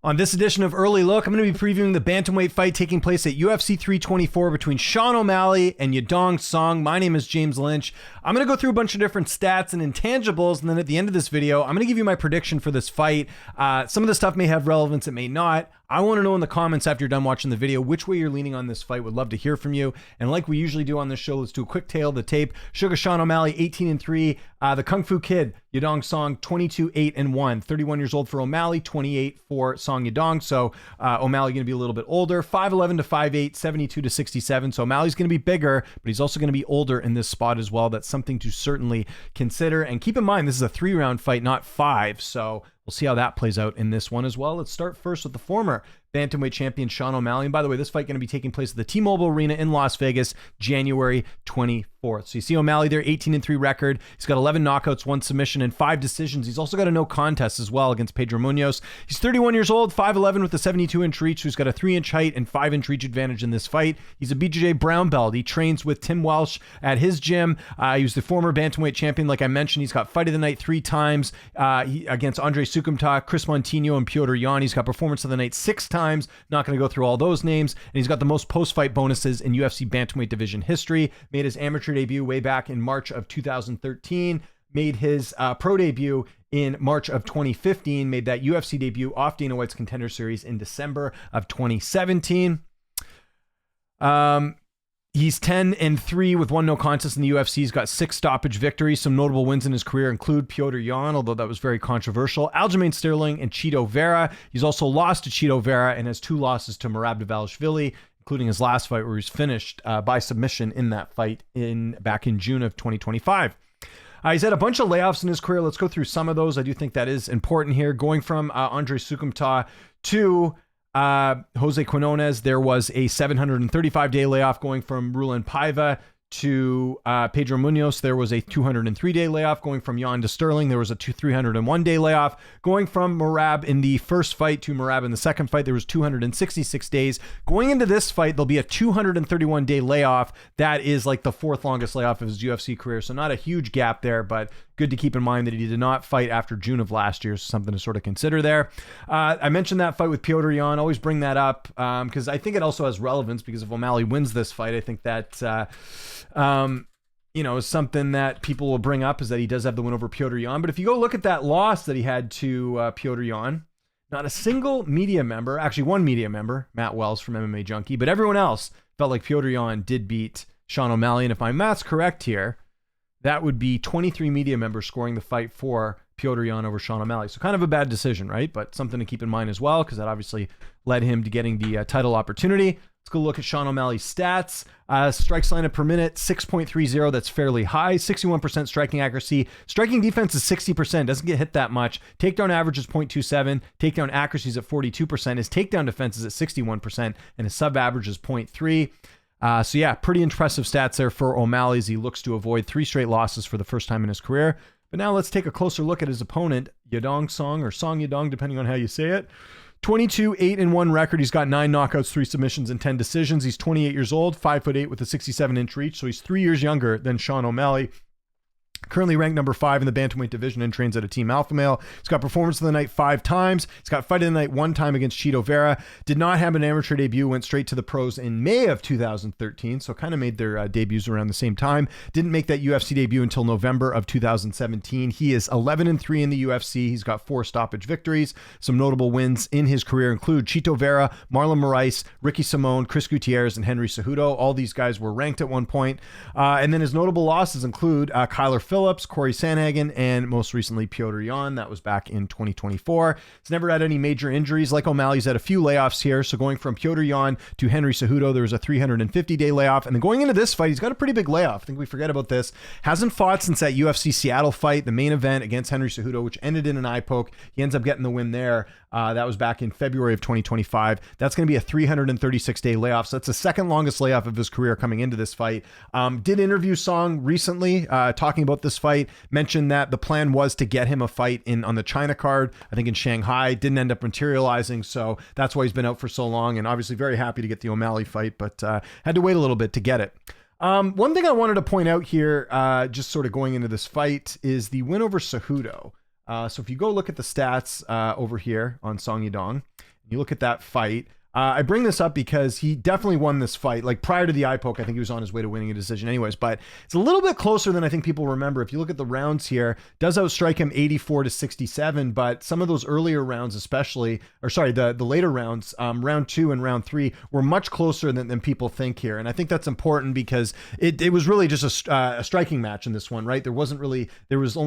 On this edition of Early Look, I'm going to be previewing the bantamweight fight taking place at UFC 324 between Sean O'Malley and Yadong Song. My name is James Lynch. I'm going to go through a bunch of different stats and intangibles, and then at the end of this video, I'm going to give you my prediction for this fight. Some of the stuff may have relevance, it may not. I want to know in the comments after you're done watching the video which way you're leaning on this fight. Would love to hear from you. And like we usually do on this show, let's do a quick tail of the tape. Sugar Sean O'Malley, 18-3. The Kung Fu Kid, Yadong Song, 22-8-1. 31 years old for O'Malley, 28 for Song Yadong. So O'Malley going to be a little bit older. 5'11 to 5'8, 72 to 67. So O'Malley's going to be bigger, but he's also going to be older in this spot as well. That's something to certainly consider. And keep in mind, this is a 3-round fight, not 5. So we'll see how that plays out in this one as well. Let's start first with the former bantamweight champion Sean O'Malley. And by the way, this fight going to be taking place at the T-Mobile Arena in Las Vegas, January 24th. So you see O'Malley there, 18-3 record. He's got 11 knockouts, 1 submission, and 5 decisions. He's also got a no contest as well against Pedro Munoz. He's 31 years old, 5'11 with a 72-inch reach. So he's got a 3-inch height and 5-inch reach advantage in this fight. He's a BJJ brown belt. He trains with Tim Welsh at his gym. He was the former bantamweight champion. Like I mentioned, he's got fight of the night 3 times against Andre Sukumta, Chris Montino, and Piotr Jan. He's got performance of the night 6 times. Not going to go through all those names. And he's got the most post-fight bonuses in UFC bantamweight division history. Made his amateur debut way back in March of 2013. Made his pro debut in March of 2015. Made that UFC debut off Dana White's Contender Series in December of 2017. He's 10-3 with 1 no contest in the UFC. He's got 6 stoppage victories. Some notable wins in his career include Piotr Jan, although that was very controversial, Aljamain Sterling, and Chito Vera. He's also lost to Chito Vera and has 2 losses to Merab Dvalishvili, including his last fight where he was finished by submission in that fight back in June of 2025. He's had a bunch of layoffs in his career. Let's go through some of those. I do think that is important here. Going from Andre Sukumta to Jose Quinones, there was a 735-day layoff. Going from Rulen Paiva to Pedro Munoz, there was a 203-day layoff. Going from Jan to Sterling, there was a 301-day layoff. Going from Merab in the first fight to Merab in the second fight, there was 266 days. Going into this fight, there'll be a 231-day layoff. That is like the 4th longest layoff of his UFC career, so not a huge gap there, but good to keep in mind that he did not fight after June of last year, so something to sort of consider there. I mentioned that fight with Piotr Jan. Always bring that up because I think it also has relevance, because if O'Malley wins this fight, I think that is something that people will bring up, is that he does have the win over Piotr Jan. But if you go look at that loss that he had to Piotr Jan, not a single media member, actually one media member, Matt Wells from MMA Junkie, but everyone else felt like Piotr Jan did beat Sean O'Malley. And if my math's correct here, that would be 23 media members scoring the fight for Piotr Jan over Sean O'Malley. So kind of a bad decision, right? But something to keep in mind as well, because that obviously led him to getting the title opportunity. Let's go look at Sean O'Malley's stats. Strikes landed per minute, 6.30. That's fairly high. 61% striking accuracy. Striking defense is 60%. Doesn't get hit that much. Takedown average is 0.27. Takedown accuracy is at 42%. His takedown defense is at 61%. And his sub average is 0.3. So yeah, pretty impressive stats there for O'Malley as he looks to avoid 3 straight losses for the first time in his career. But now let's take a closer look at his opponent, Yadong Song, or Song Yadong, depending on how you say it. 22-8-1 record. He's got 9 knockouts, 3 submissions, and 10 decisions. He's 28 years old, 5'8" with a 67-inch reach. So he's 3 years younger than Sean O'Malley. Currently ranked number 5 in the bantamweight division and trains at a Team Alpha Male. He's got performance of the night 5 times. He's got fight of the night 1 time against Chito Vera. Did not have an amateur debut. Went straight to the pros in May of 2013. So kind of made their debuts around the same time. Didn't make that UFC debut until November of 2017. He is 11-3 in the UFC. He's got 4 stoppage victories. Some notable wins in his career include Chito Vera, Marlon Moraes, Ricky Simone, Chris Gutierrez, and Henry Cejudo. All these guys were ranked at one point. And then his notable losses include Kyler Phillips, Corey Sanhagen, and most recently Piotr Jan. That was back in 2024. He's never had any major injuries. Like O'Malley, he's had a few layoffs here. So going from Piotr Jan to Henry Cejudo, there was a 350-day layoff. And then going into this fight, he's got a pretty big layoff. I think we forget about this. Hasn't fought since that UFC Seattle fight, the main event against Henry Cejudo, which ended in an eye poke. He ends up getting the win there. That was back in February of 2025. That's going to be a 336-day layoff. So that's the second longest layoff of his career coming into this fight. Did interview Song recently talking about this fight. Mentioned that the plan was to get him a fight on the China card, I think in Shanghai. Didn't end up materializing. So that's why he's been out for so long. And obviously very happy to get the O'Malley fight, but had to wait a little bit to get it. One thing I wanted to point out here, just sort of going into this fight, is the win over Cejudo. So if you go look at the stats over here on Song Yadong, You look at that fight. I bring this up because he definitely won this fight. Like prior to the eye poke, I think he was on his way to winning a decision anyways, but it's a little bit closer than I think people remember. If you look at the rounds here, does outstrike him 84-67, but some of those earlier rounds, especially, or sorry, the later rounds, round 2 and round 3 were much closer than people think here. And I think that's important because it was really just a striking match in this one, right? There was only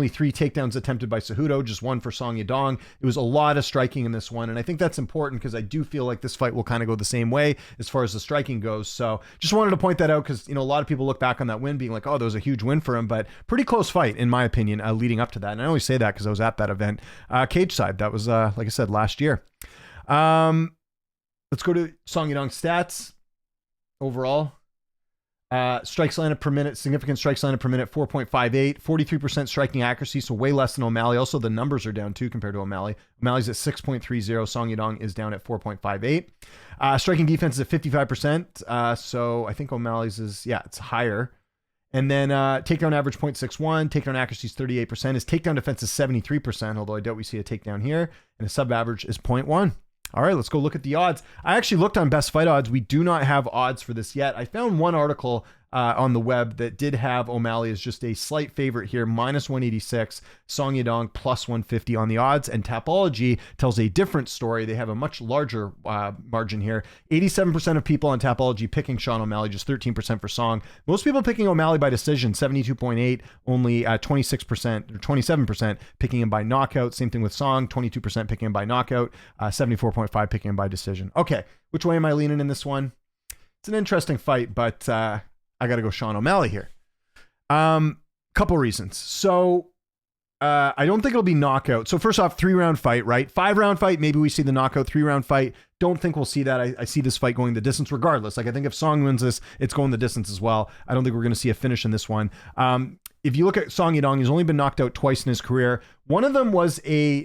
3 takedowns attempted by Cejudo, just 1 for Song Yadong. It was a lot of striking in this one. And I think that's important because I do feel like this fight will kind of go the same way as far as the striking goes. So just wanted to point that out because, a lot of people look back on that win being like, oh, there was a huge win for him, but pretty close fight in my opinion, leading up to that. And I only say that because I was at that event, cage side. That was, like I said, last year. Let's go to Song Yadong's stats overall. Strikes landed per minute, significant strikes landed per minute, 4.58, 43% striking accuracy, so way less than O'Malley. Also, the numbers are down too compared to O'Malley. O'Malley's at 6.30, Song Yadong is down at 4.58. Striking defense is at 55%, so I think O'Malley's is, it's higher. And then takedown average 0.61, takedown accuracy is 38%. His takedown defense is 73%, although I doubt we see a takedown here. And his sub average is 0.1. All right, let's go look at the odds. I actually looked on Best Fight Odds. We do not have odds for this yet. I found one article on the web that did have O'Malley as just a slight favorite here, -186, Song Yadong +150 on the odds, and Tapology tells a different story. They have a much larger margin here. 87% of people on Tapology picking Sean O'Malley, just 13% for Song. Most people picking O'Malley by decision, 72.8, only 26% or 27% picking him by knockout. Same thing with Song, 22% picking him by knockout, 74.5 picking him by decision. Okay, which way am I leaning in this one? It's an interesting fight, but I got to go Sean O'Malley here. Couple reasons. So I don't think it'll be knockout. So first off, 3-round fight, right? 5-round fight, maybe we see the knockout. 3-round fight, don't think we'll see that. I see this fight going the distance regardless. Like I think if Song wins this, it's going the distance as well. I don't think we're going to see a finish in this one. If you look at Song Yadong, he's only been knocked out twice in his career. One of them was a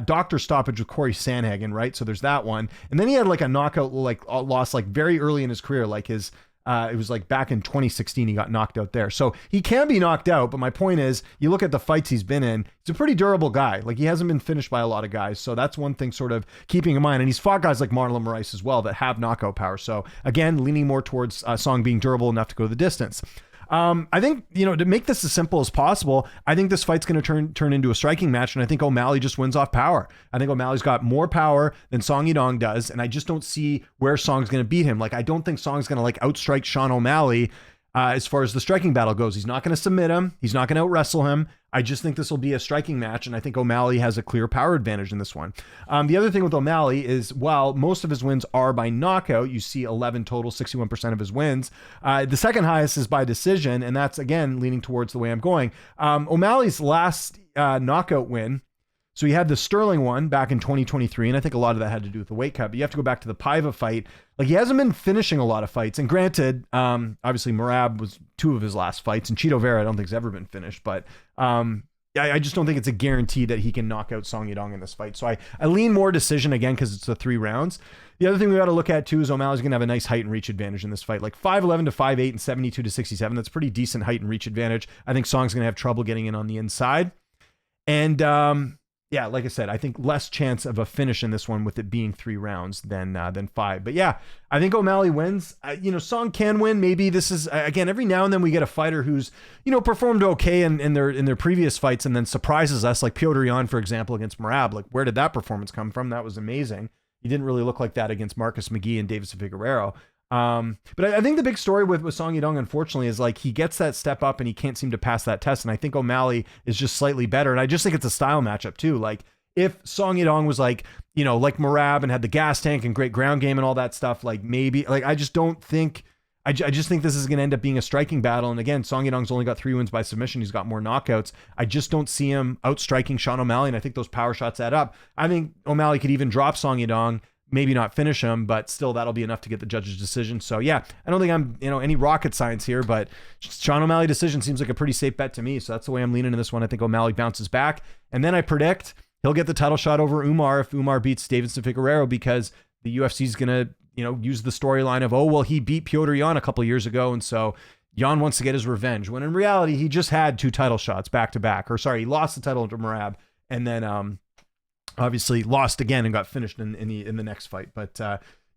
doctor stoppage with Corey Sandhagen, right? So there's that one. And then he had like a knockout loss like very early in his career, like his it was like back in 2016, he got knocked out there. So he can be knocked out, but my point is, you look at the fights he's been in, he's a pretty durable guy. Like he hasn't been finished by a lot of guys. So that's one thing sort of keeping in mind. And he's fought guys like Marlon Moraes as well that have knockout power. So again, leaning more towards Song being durable enough to go the distance. I think, to make this as simple as possible, I think this fight's going to turn into a striking match, and I think O'Malley just wins off power. I think O'Malley's got more power than Song Yadong does, and I just don't see where Song's going to beat him. Like, I don't think Song's going to outstrike Sean O'Malley as far as the striking battle goes. He's not going to submit him. He's not going to out-wrestle him. I just think this will be a striking match, and I think O'Malley has a clear power advantage in this one. The other thing with O'Malley is, while most of his wins are by knockout, you see 11 total, 61% of his wins. The second highest is by decision, and that's, again, leaning towards the way I'm going. O'Malley's last knockout win, so he had the Sterling one back in 2023, and I think a lot of that had to do with the weight cut, but you have to go back to the Paiva fight. Like, he hasn't been finishing a lot of fights, and granted, obviously Merab was 2 of his last fights, and Chito Vera I don't think has ever been finished, but I just don't think it's a guarantee that he can knock out Song Yadong in this fight. So I lean more decision, again, because it's the 3 rounds. The other thing we got to look at too is O'Malley's going to have a nice height and reach advantage in this fight, like 5'11 to 5'8 and 72 to 67. That's pretty decent height and reach advantage. I think Song's going to have trouble getting in on the inside. And yeah, like I said, I think less chance of a finish in this one with it being 3 rounds than 5. But yeah, I think O'Malley wins. Song can win. Maybe this is, again, every now and then we get a fighter who's, performed okay in their previous fights and then surprises us, like Piotr Jan, for example, against Merab. Like, where did that performance come from? That was amazing. He didn't really look like that against Marcus McGee and Davis Figueiredo. But I think the big story with Song Yadong, unfortunately, is like he gets that step up and he can't seem to pass that test. And I think O'Malley is just slightly better. And I just think it's a style matchup too. Like, if Song Yadong was like Merab and had the gas tank and great ground game and all that stuff, like maybe, like, I just think this is going to end up being a striking battle. And again, Song Yadong's only got 3 wins by submission. He's got more knockouts. I just don't see him outstriking Sean O'Malley. And I think those power shots add up. I think O'Malley could even drop Song Yadong, maybe not finish him, but still that'll be enough to get the judge's decision. So yeah, I don't think I'm, any rocket science here, but Sean O'Malley decision seems like a pretty safe bet to me. So that's the way I'm leaning in this one. I think O'Malley bounces back. And then I predict he'll get the title shot over Umar if Umar beats Davidson Figueiredo, because the UFC is going to, use the storyline of, oh, well, he beat Piotr Jan a couple years ago. And so Jan wants to get his revenge, when in reality, he just had 2 title shots back to back, or sorry, he lost the title to Merab. And then, obviously lost again and got finished in the next fight. But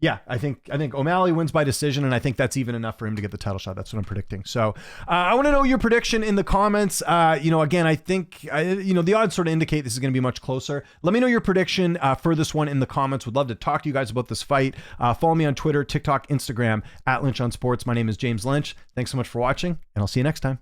yeah, I think O'Malley wins by decision, and I think that's even enough for him to get the title shot. That's what I'm predicting. So I want to know your prediction in the comments. Again, I think the odds sort of indicate this is going to be much closer. Let me know your prediction for this one in the comments. Would love to talk to you guys about this fight. Follow me on Twitter, TikTok, Instagram @Lynch on Sports. My name is James Lynch. Thanks so much for watching, and I'll see you next time.